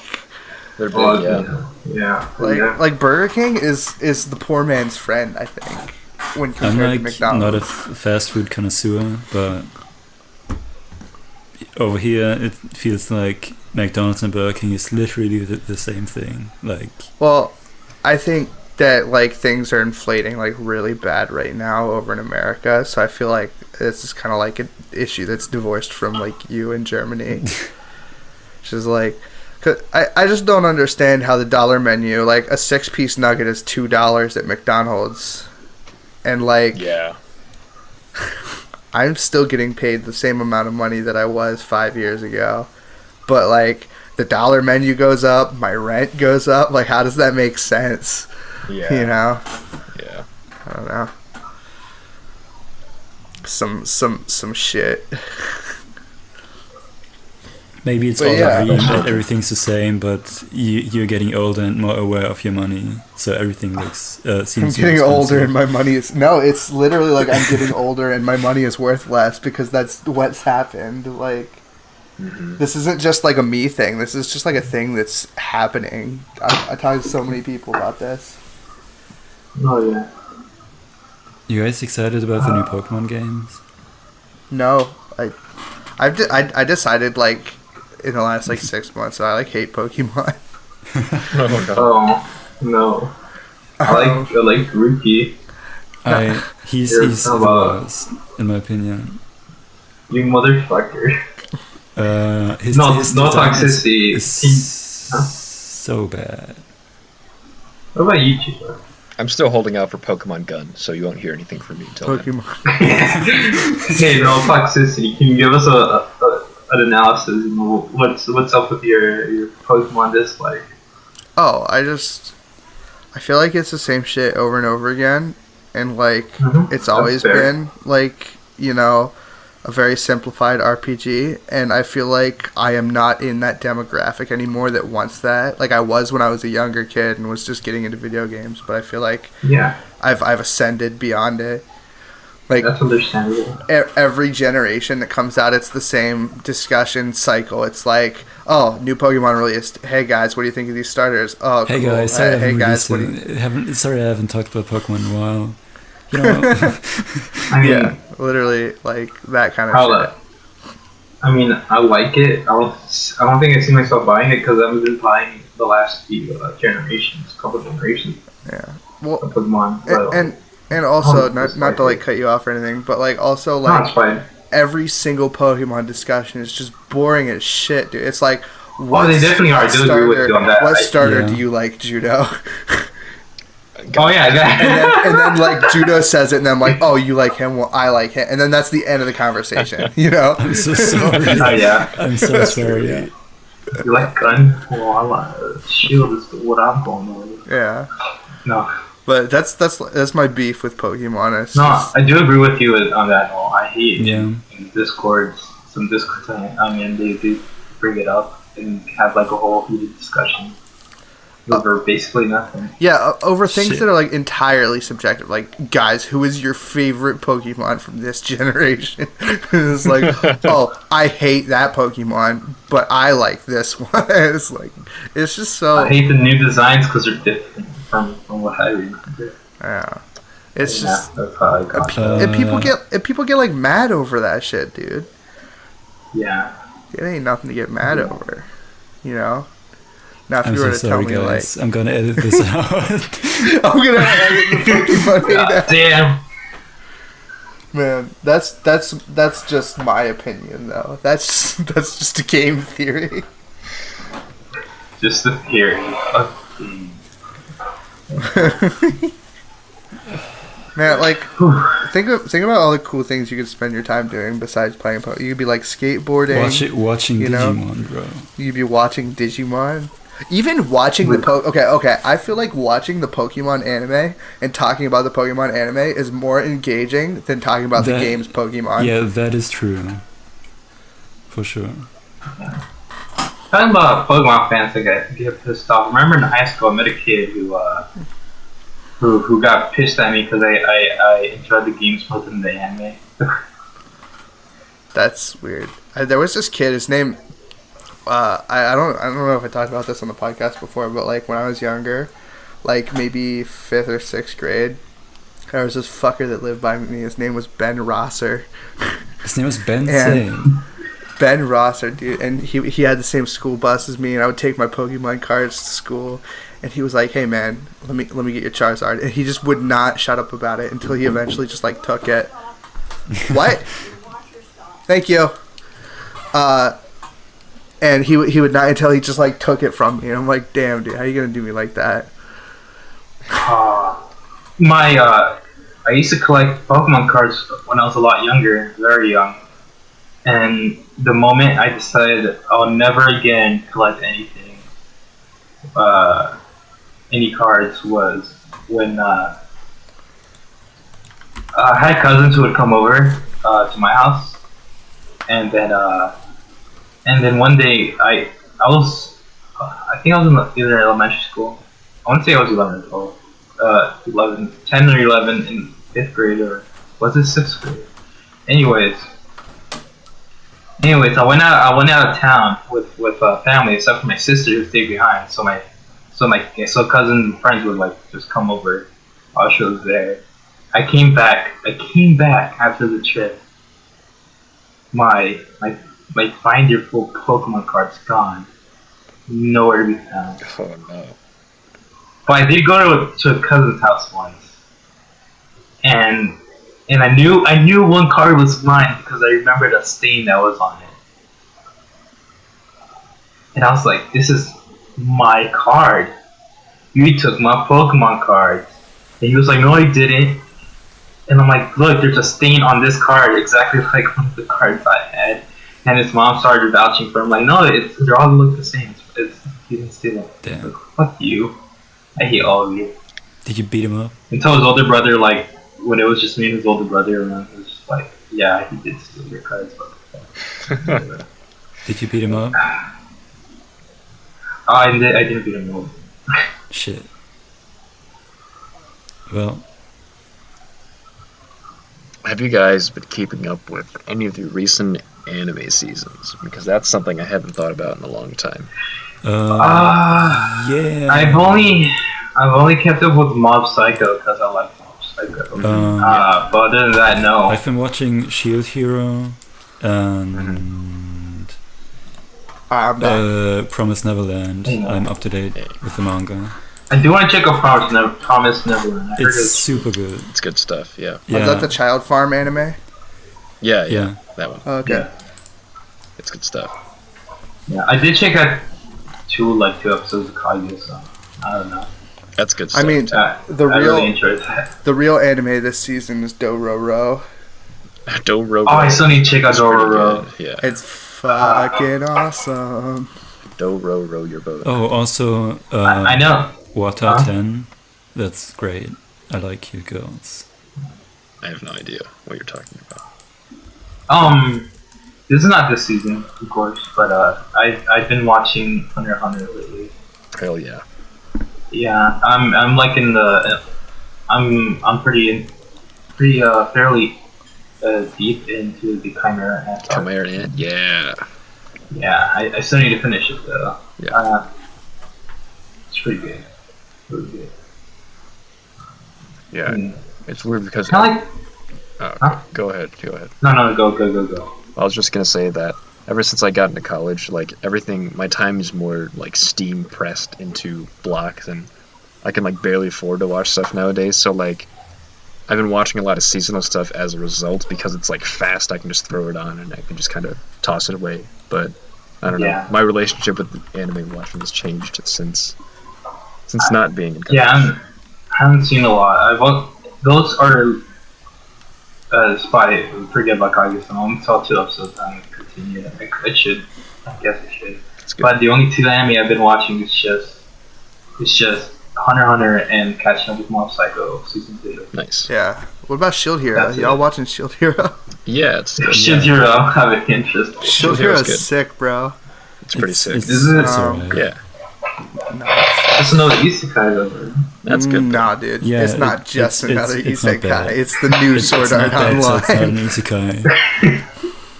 They're big, yeah. Yeah. Like Burger King is the poor man's friend, I think, when I'm compared like to McDonald's. not a fast food connoisseur, but over here it feels like McDonald's and Burger King is literally the same thing. Like, Well, I think that like things are inflating like really bad right now over in America, so I feel like this is kind of like an issue that's divorced from like you in Germany. Which is like, cause I just don't understand how the dollar menu, like a 6-piece nugget is $2 at McDonald's, and like Yeah. I'm still getting paid the same amount of money that I was 5 years ago, but like the dollar menu goes up, my rent goes up. Like, how does that make sense? Yeah. You know, Yeah. I don't know. Some shit. maybe it's But all yeah. agree that everything's the same, but you're getting older and more aware of your money, so everything looks seems. I'm more getting older expensive. and my money is no. It's literally like I'm getting older and my money is worth less because that's what's happened. Like. Mm-hmm. This isn't just like a me thing. This is just like a thing that's happening. I talked to so many people about this. Oh yeah. You guys excited about the new Pokemon games? No, I decided like in the last like 6 months that I like hate Pokemon. Oh, God. Oh no. I like Grookey. He's You're the talking about- worst, in my opinion. You motherfucker. His No design toxicity. is Huh? so bad. What about you, Chico? I'm still holding out for Pokemon Gun, so you won't hear anything from me until then. Pokemon. Hey, no toxicity. Can you give us an analysis? You know, what's up with your Pokemon dislike? Oh, I feel like it's the same shit over and over again, and like Mhm, it's that's always fair. been like, you know, a very simplified RPG, and I feel like I am not in that demographic anymore that wants that. Like I was when I was a younger kid and was just getting into video games, but I feel like Yeah, I've ascended beyond it. Like that's understandable. every generation that comes out, it's the same discussion cycle. It's like, oh, new Pokemon released. Hey guys, what do you think of these starters? Oh, Hey cool. guys, sorry I hey haven't guys, what do released sorry I haven't talked about Pokemon in a while. You know, I mean, yeah, literally like that kind of I'll, shit. I mean, I like it. I don't think I see myself buying it because I haven't been buying the last few couple generations Yeah. Well, of Pokemon. So. and also Oh, not to like cut you off or anything, but like also No, it's like fine. every single Pokemon discussion is just boring as shit, dude. It's like, Oh, they definitely are. I do agree with you on that. What starter Yeah. do you like, Joodough? Oh yeah, that. and then like Joodough says it, and then I'm like, oh, you like him? Well, I like him, and then that's the end of the conversation. You know? I'm so sorry. Oh yeah. I'm so sorry. Yeah. You like gun? Well, I like shield is what I'm going with. Yeah. No, But that's my beef with Pokemon. It's no, just- I do agree with you on that. No, I hate Yeah. in Discords. Some Discords, I mean, they do bring it up and have like a whole heated discussion over basically nothing. yeah, over things Shit. that are like entirely subjective. Like, guys, who is your favorite Pokemon from this generation? It's like, oh, I hate that Pokemon, but I like this one. It's like, it's just so. I hate the new designs because they're different from what I remember. Yeah. It's Yeah, just. that's how I got that. And people get like mad over that shit, dude. Yeah. It ain't nothing to get mad over, you know. Now if I'm you were so to tell sorry, me guys. I'm gonna edit this out. like, I'm gonna edit the Pokemon hate God out. damn. Man, that's just my opinion though. That's just a game theory. Just the theory. Man, like, think about all the cool things you could spend your time doing besides playing Pokemon. You could be like skateboarding. Watching you know? Digimon, bro. You'd be watching Digimon. Even watching the okay. I feel like watching the Pokemon anime and talking about the Pokemon anime is more engaging than talking about the game's Pokemon. Yeah, that is true. For sure. Talking about Pokemon fans that get pissed off. Remember in high school, I met a kid who got pissed at me because I enjoyed the games more than the anime. That's weird. There was this kid. His name. I don't know if I talked about this on the podcast before, but like when I was younger, like maybe 5th or 6th grade, there was this fucker that lived by me. His name was Ben Rosser. His name was Ben Singh. Ben Rosser, dude, and he had the same school bus as me, and I would take my Pokemon cards to school, and he was like, "Hey man, let me get your Charizard," and he just would not shut up about it until he eventually just like took it. What? Thank you. And he would not until he just like took it from me, and I'm like, damn, dude, how you gonna do me like that? I used to collect Pokemon cards when I was a lot younger, very young, and the moment I decided I'll never again collect anything, any cards, was when I had cousins who would come over to my house, and then one day I think I was in either elementary school. I want to say I was 11 or 12. 10 or 11 in 5th grade, or was it 6th grade? Anyways, I went out of town with family, except for my sister who stayed behind. So cousins and friends would like just come over while she was there. I came back after the trip. My binder full of Pokemon cards gone. Nowhere to be found. Oh no. But I did go to a cousin's house once. And I knew one card was mine because I remembered a stain that was on it. And I was like, this is my card. You took my Pokemon cards. And he was like, no, I didn't. And I'm like, look, there's a stain on this card exactly like one of the cards I had. And his mom started vouching for him, like, no, they all look the same. He didn't steal it. Damn. Like, fuck you. I hate all of you. Did you beat him up? Until his older brother, like, when it was just me and his older brother, and it was just like, yeah, he did steal your cards. But Did you beat him up? I didn't beat him up. Shit. Well, Have you guys been keeping up with any of the recent anime seasons? Because that's something I haven't thought about in a long time. Yeah. I've only kept up with Mob Psycho because I like Mob Psycho. But other than that, no. I've been watching Shield Hero and Promise Neverland. I'm up to date with the manga. I do want to check out Promise Neverland. It's super good. It's good stuff, yeah. Is that the Child Farm anime? Yeah, that one. Okay. Yeah. It's good stuff. Yeah, I did check out two episodes of Kaguya, so I don't know. That's good stuff. I mean, I really enjoyed that. the real anime this season is Dororo. Dororo. Oh, I still need to check out Dororo. Yeah. It's fucking awesome. Dororo your boat. Oh, also, I know. Wataten. That's great. I like cute girls. I have no idea what you're talking about. This is not this season, of course, but I've been watching Hunter x Hunter lately. Hell yeah. Yeah, I'm like in the I'm pretty fairly deep into the Chimera Ant. Chimera Ant, yeah. Yeah, I still need to finish it though. Yeah. It's pretty good. Really good. Yeah. It's weird because Kind of like Go ahead. no, go. I was just gonna say that ever since I got into college, like everything, my time is more like steam pressed into blocks, and I can like barely afford to watch stuff nowadays. So like, I've been watching a lot of seasonal stuff as a result because it's like fast. I can just throw it on and I can just kind of toss it away. But I don't know. My relationship with anime watching has changed since not being in college. Yeah, I haven't seen a lot. those are. Spy, forget about Kaguya. I only saw 2 episodes. I'm gonna continue. I should. I guess I should. But the only 2 anime I've been watching is just Hunter x Hunter and Catching Up with Mob Psycho season 2. Nice. Yeah. What about Shield Hero? That's Y'all it. watching Shield Hero? Yeah, it's good. Shield Hero, I have an interest. Shield Hero's Hero good. is sick, bro. It's pretty sick. Is it? It's alright. Yeah, That's another isekai though. that's good. Nah, dude. Yeah, it's not just another it's not isekai. bad. It's the new Sword It's Art not bad, so it's not an Online. isekai.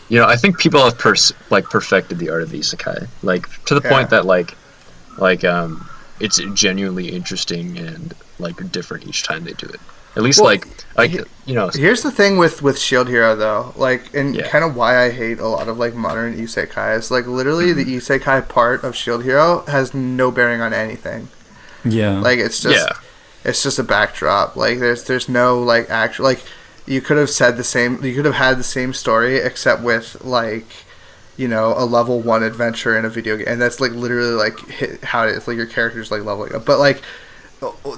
You know, I think people have perfected the art of the isekai, like to the point that it's genuinely interesting and like different each time they do it. At least Well, you know. Here's the thing with Shield Hero though, like, and Yeah. kind of why I hate a lot of like modern isekais. Like, literally, the isekai part of Shield Hero has no bearing on anything. Yeah. Like, it's just a backdrop. Like, there's no like actual, like, you could have said the same. You could have had the same story except with like, you know, a level 1 adventure in a video game, and that's like literally like how it is. Like, your character's like leveling up, but like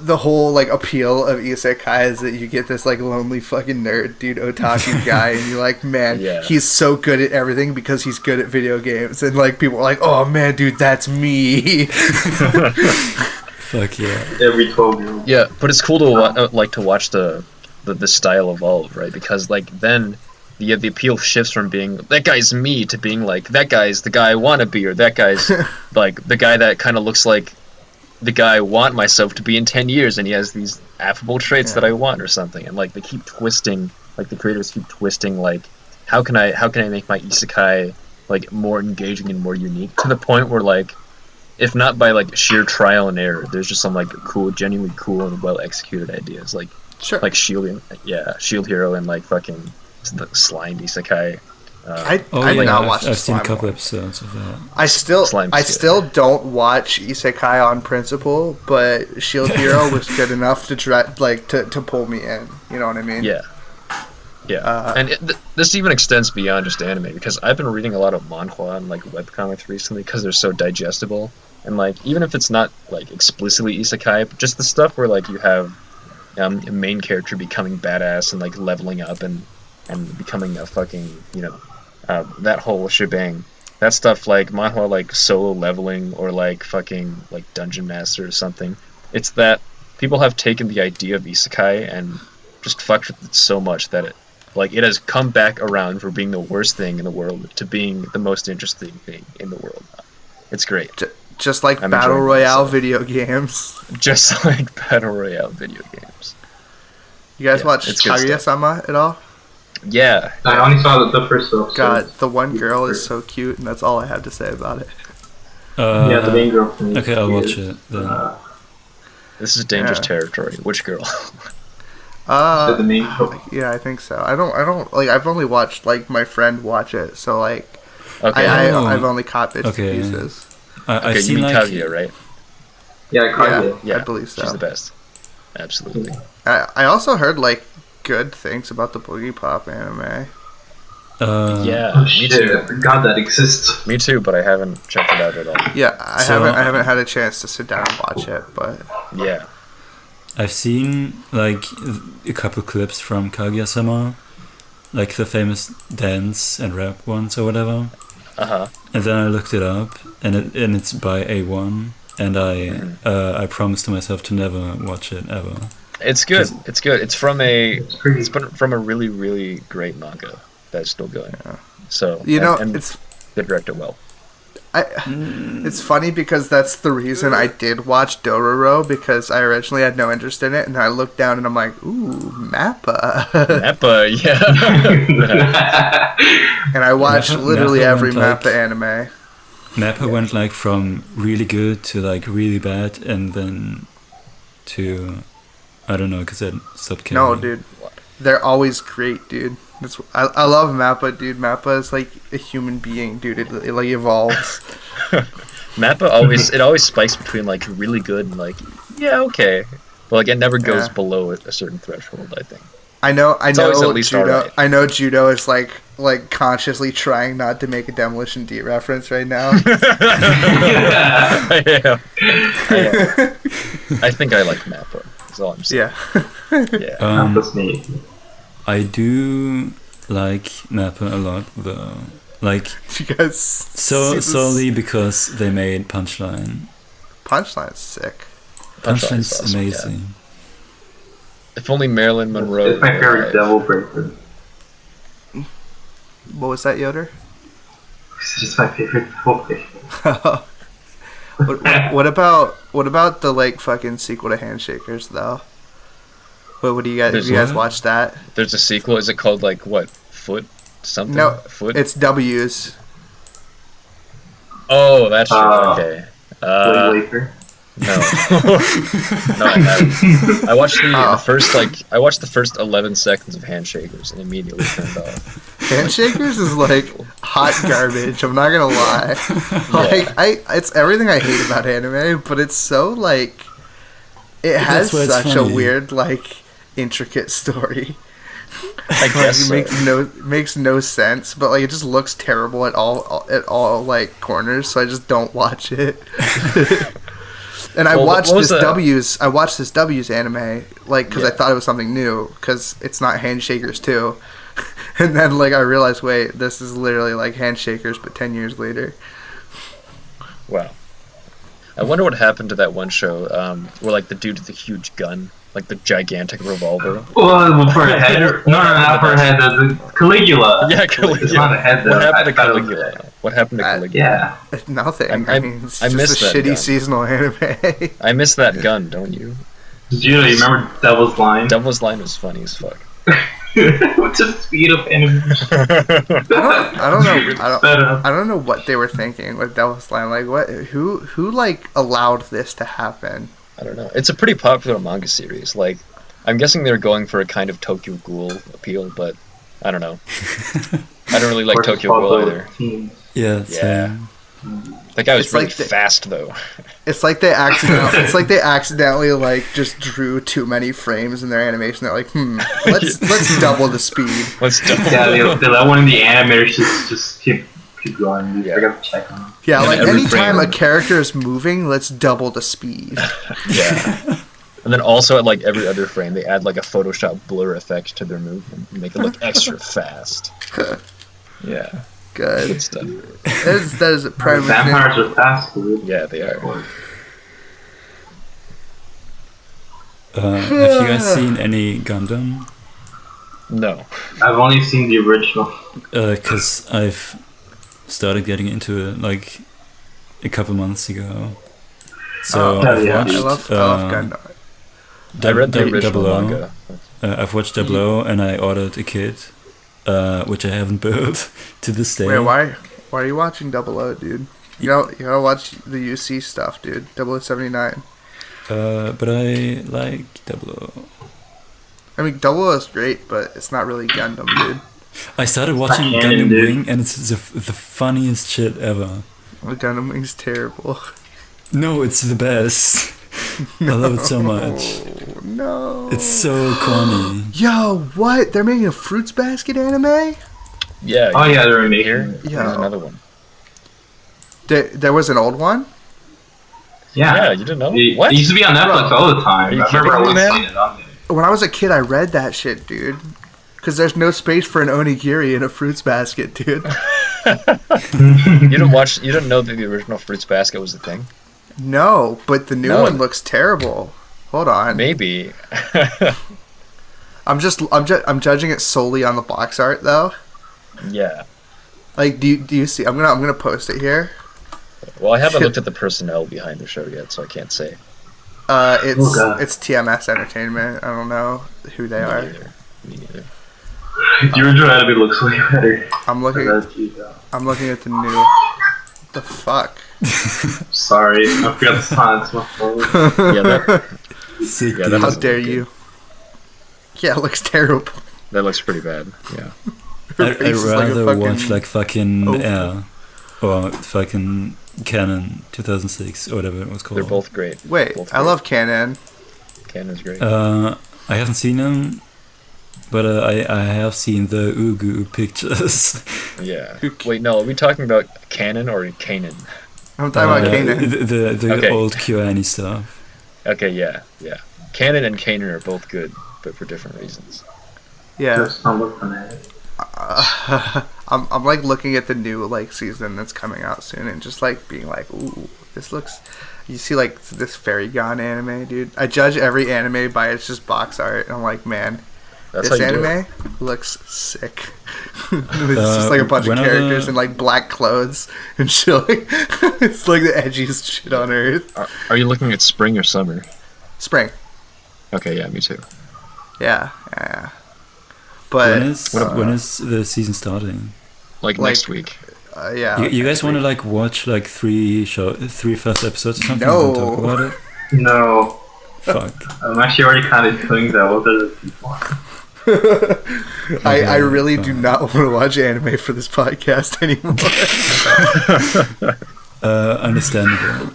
the whole like appeal of isekai is that you get this like lonely fucking nerd dude otaku guy, and you're like, man, Yeah. he's so good at everything because he's good at video games, and like people are like, oh man, dude, that's me. Fuck yeah. Every 12-year-old. Yeah, but it's cool to to watch the style evolve, right? Because like then the appeal shifts from being that guy's me to being like that guy's the guy I want to be, or that guy's like the guy that kind of looks like the guy I want myself to be in 10 years, and he has these affable traits that I want or something. And like they keep twisting, like the creators keep twisting, like how can I make my isekai like more engaging and more unique, to the point where like if not by like sheer trial and error, there's just some like genuinely cool and well executed ideas, like Sure. like Shield Hero and like fucking the Slime isekai. I did yeah, not watch I've seen a Slime couple One. episodes of that. I still Slime's I good. still don't watch isekai on principle, but Shield Hero was good enough to to pull me in. You know what I mean? Yeah. And this even extends beyond just anime, because I've been reading a lot of manhwa and like webcomics recently because they're so digestible. And like even if it's not like explicitly isekai, but just the stuff where like you have a main character becoming badass and like leveling up and becoming a fucking, you know, that whole shebang. That stuff, like manhwa, like Solo Leveling or like fucking like Dungeon Master or something. It's that people have taken the idea of isekai and just fucked with it so much that it has come back around from being the worst thing in the world to being the most interesting thing in the world. It's great. Just like I'm Battle enjoying Royale myself. video games. Just like Battle Royale video games. You guys Yeah, watch it's good Kaguya-sama at all? Yeah. I only saw the first episode. God, the one girl is so cute, and that's all I have to say about it. Yeah, the main girl. From Okay, I'll watch is, it then. This is dangerous Yeah. territory. Which girl? the main girl. Yeah, I think so. I don't like. I've only watched like my friend watch it, so like Okay. Oh. I've only caught bits Okay. and pieces. I've Okay, you seen mean like Kaguya, right? Yeah, Kaguya. Yeah, I believe so. She's the best. Absolutely. I also heard like good things about the Boogie Pop anime. Yeah, Oh me shit! too. I forgot that exists. Me too, but I haven't checked it out at all. Yeah, I So- haven't had a chance to sit down and watch it, but Yeah. I've seen like a couple clips from Kaguya-sama, like the famous dance and rap ones or whatever. Uh-huh. And then I looked it up, and it's by A1, and I promised to myself to never watch it ever. It's good. It's good. It's from It's from a really, really great manga that's still going. So you know, and it's they directed well. it's funny because that's the reason I did watch Dororo, because I originally had no interest in it, and I looked down and I'm like, ooh, Mappa. Nappa, yeah. And I watched Mappa- literally Mappa every went, Mappa anime. Mappa went like from really good to like really bad, and then to I don't know, because I stopped caring. No, dude. They're always great, dude. I love Mappa, dude. Mappa is like a human being, dude. It like evolves. Mappa always spikes between like really good and like okay, but like it never goes Yeah. below a certain threshold, I think. I know always at least Joodough. alright. I know Joodough is like consciously trying not to make a Demolition D reference right now. I am. I think I like Mappa. That's all I'm saying. Yeah. Yeah. That's neat. I do like Mappa a lot though. Like You guys see this? solely because they made Punchline. Punchline's sick. Punchline's awesome, amazing. yeah. If only Marilyn Monroe. It's my were favorite alive. devil breaker. What was that, Yoder? It's just my favorite devil breaker. what about the like fucking sequel to Handshakers though? What do you guys? There's Have you guys what? watched that? There's a sequel. Is it called like what? Foot something? No, Foot. it's W's. Oh, that's okay. Wafer. No, no, I haven't. I watched the first I watched the first 11 seconds of Handshakers and immediately turned off. Handshakers is like hot garbage. I'm not gonna lie. Like it's everything I hate about anime, but it's so like it has That's why it's such funny. a weird like intricate story. I guess Like, so. it makes no sense, but like it just looks terrible at all like corners, so I just don't watch it. And I Well, watched what was this the- W's anime like because I Yeah. thought it was something new because it's not Handshakers 2. And then like I realized, wait, this is literally like Handshakers but 10 years later. Wow. I wonder what happened to that one show where like the dude with the huge gun, like the gigantic revolver. Well, for a head. No, not for a head. The Caligula. Yeah, It's Caligula. not a head though. What happened to I thought it was a Caligula? head. What happened to That- Caligula? Yeah. Nothing. I It's missed just a that shitty gun. seasonal anime. I missed that gun, don't you? Joodough, you remember Devil's Line? Devil's Line was funny as fuck. What's the speed of animation? I don't know. Sped up. I don't know what they were thinking with Devil's Line. Like, what? Who like allowed this to happen? I don't know. It's a pretty popular manga series. Like, I'm guessing they're going for a kind of Tokyo Ghoul appeal, but I don't know. I don't really like Or Tokyo Ghoul follow either. teams. Yeah, Yeah. That guy was It's really like the- fast though. It's like they accidentally like just drew too many frames in their animation. They're like, let's double the speed. Let's double. Yeah, they let one of the animators just keep going. Yeah. I gotta check on them. Yeah, And like every anytime frame- a character is moving, let's double the speed. Yeah. And then also at like every other frame, they add like a Photoshop blur effect to their movement and make it look extra fast. Yeah. Good Good. stuff. That is a prime Vampires are fast, dude. Yeah, they are. have you guys seen any Gundam? No. I've only seen the original. Because I've started getting into it like a couple months ago. So Oh, I've yeah. watched. I love Gundam. I read the Double original O. manga. I've watched Double O and I ordered a kit, which I haven't built to this day. Wait, why are you watching Double O, dude? You gotta watch the UC stuff, dude. 0079. But I like Double O. I mean, Double O is great, but it's not really Gundam, dude. I started watching canon, Gundam dude. Wing and it's the funniest shit ever. Gundam Wing's terrible. No, it's the best. I love it so much. No. It's so corny. Yo, what? They're making a Fruits Basket anime? Yeah. Oh yeah, they're Here, making. Yeah. There's another one. There was an old one? Yeah, Yeah. you didn't know? It What? used to be on Netflix all the time. Are you I remember kidding me, always man? seeing it on there. When I was a kid, I read that shit, dude. Because there's no space for an onigiri in a Fruits Basket, dude. You didn't know that the original Fruits Basket was a thing? No, but the new No. one looks terrible. Hold on. Maybe. I'm judging it solely on the box art, though. Yeah. Like, do you see? I'm gonna post it here. Well, I haven't looked at the personnel behind the show yet, so I can't say. It's God. it's TMS Entertainment. I don't know who they Me are. neither. Me neither. The original anime looks way better. I'm looking. than Joodough. I'm looking at the new. What the fuck? Sorry, I forgot the sign. It's my fault. Yeah, that, Sick, Yeah, that dude. How doesn't dare look good. you? Yeah, it looks terrible. that looks pretty bad. Yeah. Her I'd face is like a rather fucking watch like fucking oval. Air or fucking Canon 2006 or whatever it was called. They're both great. Wait, Both I great. love Canon. Canon's great. I haven't seen them, but I have seen the Ugu pictures. Yeah. Wait, no, are we talking about Canon or Kanan? I'm talking about Uh, Kanan. The Okay. old QAnon stuff. Okay, yeah, yeah. Canon and Kanan are both good, but for different reasons. Yeah. Just don't look fanatic. I'm like looking at the new like season that's coming out soon and just like being like, ooh, this looks. You see like this Fairy Gone anime, dude. I judge every anime by its just box art, and I'm like, man, That's this how you do anime looks sick. It's just like a bunch of when are characters the- in like black clothes and shit. It's like the edgiest shit on earth. Are you looking at spring or summer? Spring, Okay, yeah, me too. yeah. But when is the season starting? Like next week. yeah. You guys want to like watch like three first episodes or something No. and talk about it? No, Fuck. I'm actually already kind of doing that with other people. I really do not want to watch anime for this podcast anymore. Understandable.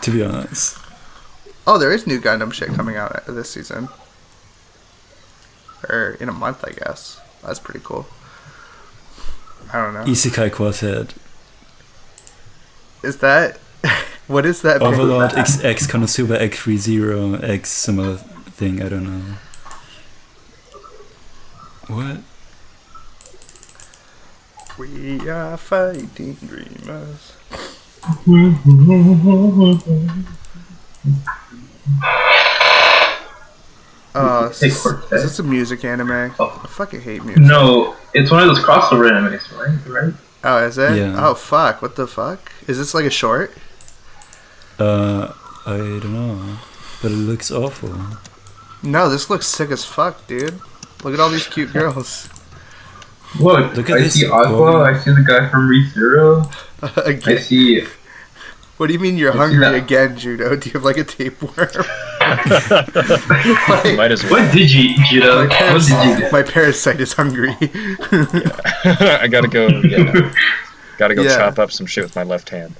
To be honest. Oh, there is new Gundam shit coming out this season. Or in a month, I guess. That's pretty cool. I don't know. Isekai Quartet. Is that... What is that? Overlord X Konosuba X30 X some other thing, I don't know. What? We are fighting dreamers. Is this a music anime? Oh. I fucking hate music. No, it's one of those crossover animes, right? Oh, is it? Yeah. Oh, fuck. What the fuck? Is this like a short? I don't know. But it looks awful. No, this looks sick as fuck, dude. Look at all these cute girls. Look, Look at I this see Aqua, woman. I see the guy from ReZero, I Again. see... What do you mean you're I see hungry that. again, Joodough? Do you have like a tapeworm? Might as well. What did you, Joodough? What did you get? My parasite is hungry. I gotta go. Yeah, gotta go Yeah. chop up some shit with my left hand.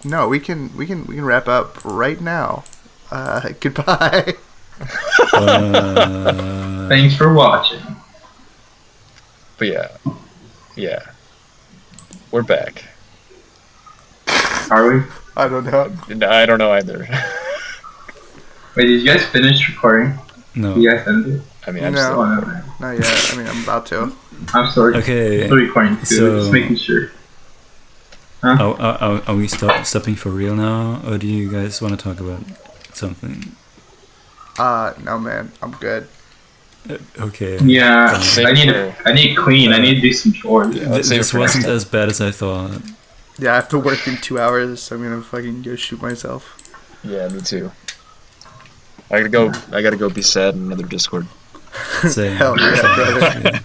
No, we can wrap up right now. Goodbye. Thanks for watching. But yeah, we're back. Are we? I don't know. No, I don't know either. Wait, did you guys finish recording? No. You guys ended? I mean, I'm No. still. Oh, no, man. Not yet. I mean, I'm about to. I'm sorry. Okay. I'm still recording too, So- just making sure. Are we stopping for real now, or do you guys want to talk about something? No, man. I'm good. Okay. Yeah, Same I need for- clean. I need to do some chores. Yeah, let's save it This for next wasn't time. as bad as I thought. Yeah, I have to work in 2 hours, so I'm gonna fucking go shoot myself. Yeah, me too. I gotta go be sad in another Discord. Same. Hell yeah, brother. Yeah.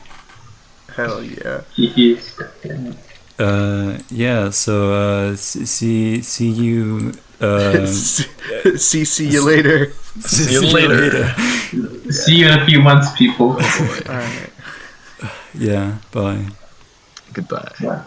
Hell yeah. He's Yeah. So see you. See you later. See you later. See you in a few months, people. Alright. Yeah. Bye. Goodbye. Yeah.